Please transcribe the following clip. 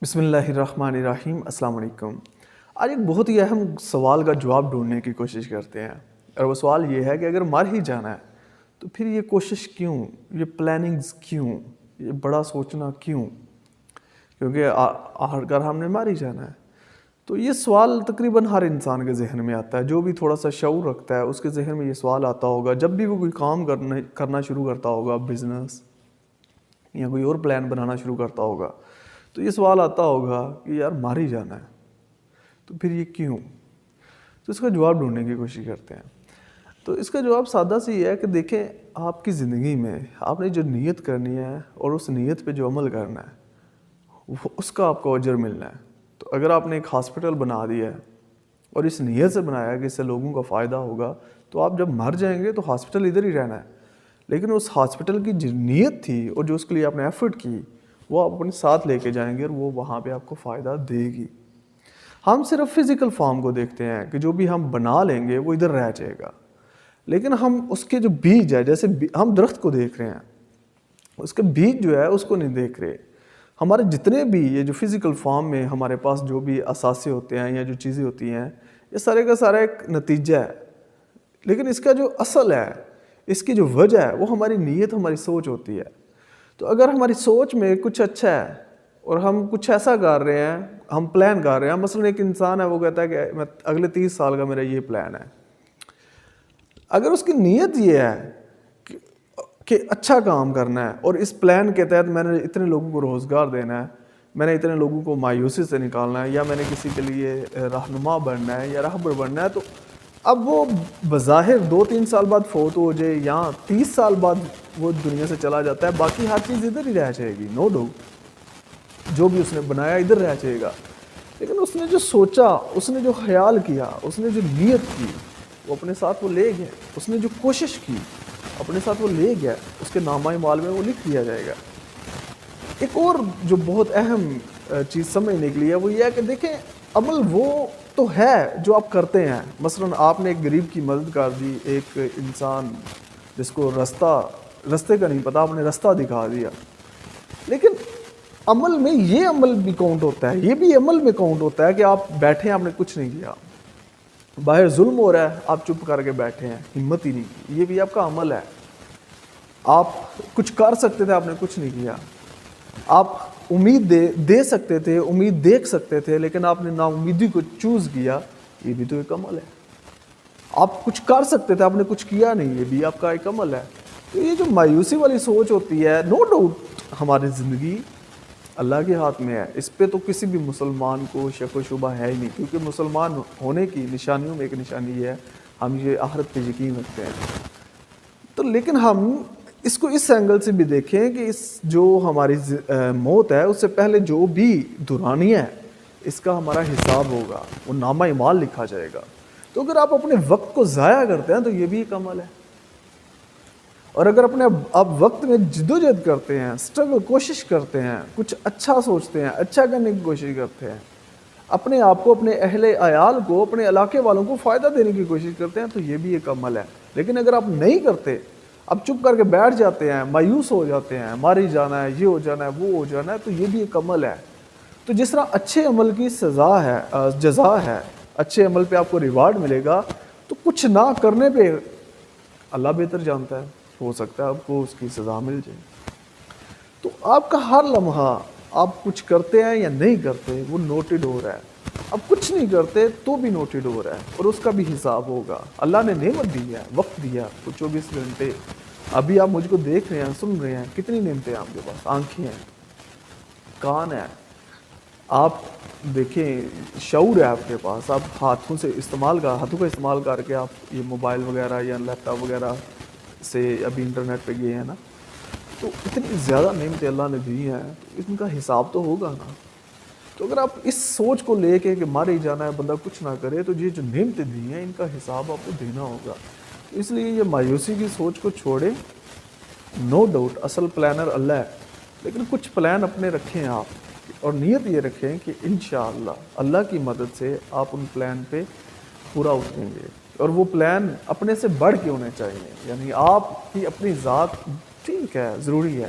بسم اللہ الرحمن الرحیم۔ السلام علیکم۔ آج ایک بہت ہی اہم سوال کا جواب ڈھونڈنے کی کوشش کرتے ہیں، اور وہ سوال یہ ہے کہ اگر مر ہی جانا ہے تو پھر یہ کوشش کیوں، یہ پلاننگز کیوں، یہ بڑا سوچنا کیوں؟ کیونکہ آخر کار ہم نے مر ہی جانا ہے۔ تو یہ سوال تقریباً ہر انسان کے ذہن میں آتا ہے، جو بھی تھوڑا سا شعور رکھتا ہے اس کے ذہن میں یہ سوال آتا ہوگا جب بھی وہ کوئی کام کرنا شروع کرتا ہوگا، بزنس یا کوئی اور پلان بنانا شروع کرتا ہوگا، تو یہ سوال آتا ہوگا کہ یار مر ہی جانا ہے تو پھر یہ کیوں؟ تو اس کا جواب ڈھونڈنے کی کوشش کرتے ہیں۔ تو اس کا جواب سادہ سی یہ ہے کہ دیکھیں، آپ کی زندگی میں آپ نے جو نیت کرنی ہے اور اس نیت پہ جو عمل کرنا ہے اس کا آپ کو اجر ملنا ہے۔ تو اگر آپ نے ایک ہاسپٹل بنا دیا ہے اور اس نیت سے بنایا کہ اس سے لوگوں کا فائدہ ہوگا، تو آپ جب مر جائیں گے تو ہاسپٹل ادھر ہی رہنا ہے، لیکن اس ہاسپٹل کی جو نیت تھی اور جو اس کے لیے آپ نے ایفرٹ کی وہ آپ اپنے ساتھ لے کے جائیں گے اور وہ وہاں پہ آپ کو فائدہ دے گی۔ ہم صرف فزیکل فارم کو دیکھتے ہیں کہ جو بھی ہم بنا لیں گے وہ ادھر رہ جائے گا، لیکن ہم اس کے جو بیج ہے، جیسے ہم درخت کو دیکھ رہے ہیں، اس کے بیج جو ہے اس کو نہیں دیکھ رہے۔ ہمارے جتنے بھی یہ جو فزیکل فارم میں ہمارے پاس جو بھی اثاثے ہوتے ہیں یا جو چیزیں ہوتی ہیں، یہ سارے کا سارا ایک نتیجہ ہے، لیکن اس کا جو اصل ہے، اس کی جو وجہ ہے وہ ہماری نیت، ہماری سوچ ہوتی ہے۔ تو اگر ہماری سوچ میں کچھ اچھا ہے اور ہم کچھ ایسا کر رہے ہیں، ہم پلان کر رہے ہیں، مثلا ایک انسان ہے وہ کہتا ہے کہ میں اگلے 30 سال کا میرا یہ پلان ہے، اگر اس کی نیت یہ ہے کہ اچھا کام کرنا ہے اور اس پلان کے تحت میں نے اتنے لوگوں کو روزگار دینا ہے، میں نے اتنے لوگوں کو مایوسی سے نکالنا ہے، یا میں نے کسی کے لیے رہنما بننا ہے یا رہبر بننا ہے، تو اب وہ بظاہر 2-3 سال بعد فوت ہو جائے یا 30 سال بعد وہ دنیا سے چلا جاتا ہے، باقی ہر چیز ادھر ہی رہ جائے گی، نو ڈاؤٹ، جو بھی اس نے بنایا ادھر رہ جائے گا۔ لیکن اس نے جو سوچا، اس نے جو خیال کیا، اس نے جو نیت کی، وہ اپنے ساتھ وہ لے گیا، اس نے جو کوشش کی اپنے ساتھ وہ لے گیا، اس کے نامہ اعمال میں وہ لکھ دیا جائے گا۔ ایک اور جو بہت اہم چیز سمجھنے کے لیے ہے وہ یہ ہے کہ دیکھیں، عمل وہ تو ہے جو آپ کرتے ہیں۔ مثلا آپ نے ایک غریب کی مدد کر دی، ایک انسان جس کو رستے کا نہیں پتا، آپ نے رستہ دکھا دیا، لیکن عمل میں یہ عمل بھی کاؤنٹ ہوتا ہے، یہ بھی عمل میں کاؤنٹ ہوتا ہے کہ آپ بیٹھے ہیں، آپ نے کچھ نہیں کیا، باہر ظلم ہو رہا ہے، آپ چپ کر کے بیٹھے ہیں، ہمت ہی نہیں کی، یہ بھی آپ کا عمل ہے۔ آپ کچھ کر سکتے تھے، آپ نے کچھ نہیں کیا۔ آپ امید دے سکتے تھے، امید دیکھ سکتے تھے، لیکن آپ نے نا امیدی کو چوز کیا، یہ بھی تو ایک عمل ہے۔ آپ کچھ کر سکتے تھے، آپ نے کچھ کیا نہیں، یہ بھی آپ کا ایک عمل ہے۔ تو یہ جو مایوسی والی سوچ ہوتی ہے، نو ڈاؤٹ ہماری زندگی اللہ کے ہاتھ میں ہے، اس پہ تو کسی بھی مسلمان کو شک و شبہ ہے ہی نہیں، کیونکہ مسلمان ہونے کی نشانیوں میں ایک نشانی یہ ہے، ہم یہ آخرت پہ یقین رکھتے ہیں۔ تو لیکن ہم اس کو اس اینگل سے بھی دیکھیں کہ اس جو ہماری موت ہے اس سے پہلے جو بھی دورانیہ ہے اس کا ہمارا حساب ہوگا، وہ نامہ اعمال لکھا جائے گا۔ تو اگر آپ اپنے وقت کو ضائع کرتے ہیں تو یہ بھی ایک عمل ہے، اور اگر اپنے آپ وقت میں جدوجہد کرتے ہیں، اسٹرگل، کوشش کرتے ہیں، کچھ اچھا سوچتے ہیں، اچھا کرنے کی کوشش کرتے ہیں، اپنے آپ کو، اپنے اہل عیال کو، اپنے علاقے والوں کو فائدہ دینے کی کوشش کرتے ہیں، تو یہ بھی ایک عمل ہے۔ لیکن اگر آپ نہیں کرتے، آپ چپ کر کے بیٹھ جاتے ہیں، مایوس ہو جاتے ہیں، مر ہی جانا ہے، یہ ہو جانا ہے، وہ ہو جانا ہے، تو یہ بھی ایک عمل ہے۔ تو جس طرح اچھے عمل کی جزا ہے، اچھے عمل پہ آپ کو ریوارڈ ملے گا، تو کچھ نہ کرنے پہ اللہ بہتر جانتا ہے، ہو سکتا ہے آپ کو اس کی سزا مل جائے۔ تو آپ کا ہر لمحہ، آپ کچھ کرتے ہیں یا نہیں کرتے، وہ نوٹڈ ہو رہا ہے۔ آپ کچھ نہیں کرتے تو بھی نوٹڈ ہو رہا ہے، اور اس کا بھی حساب ہوگا۔ اللہ نے نعمت دی ہے، وقت دیا، وہ 24 گھنٹے، ابھی آپ مجھ کو دیکھ رہے ہیں، سن رہے ہیں، کتنی نعمتیں ہیں آپ کے پاس، آنکھیں ہیں، کان ہے، آپ دیکھیں، شعور ہے آپ کے پاس، آپ ہاتھوں کا استعمال کر کے آپ یہ موبائل وغیرہ یا لیپ ٹاپ وغیرہ سے ابھی انٹرنیٹ پہ گئے ہیں نا، تو اتنی زیادہ نعمتیں اللہ نے دی ہیں، تو ان کا حساب تو ہوگا نا۔ تو اگر آپ اس سوچ کو لے کے کہ مر ہی جانا ہے، بندہ کچھ نہ کرے، تو یہ جو نعمتیں دی ہیں ان کا حساب آپ کو دینا ہوگا۔ اس لیے یہ مایوسی کی سوچ کو چھوڑیں، نو ڈاؤٹ اصل پلانر اللہ ہے، لیکن کچھ پلان اپنے رکھیں آپ، اور نیت یہ رکھیں کہ انشاءاللہ اللہ کی مدد سے آپ ان پلان پہ پورا اتریں گے، اور وہ پلان اپنے سے بڑھ کے ہونے چاہیے، یعنی آپ کی اپنی ذات ٹھیک ہے، ضروری ہے،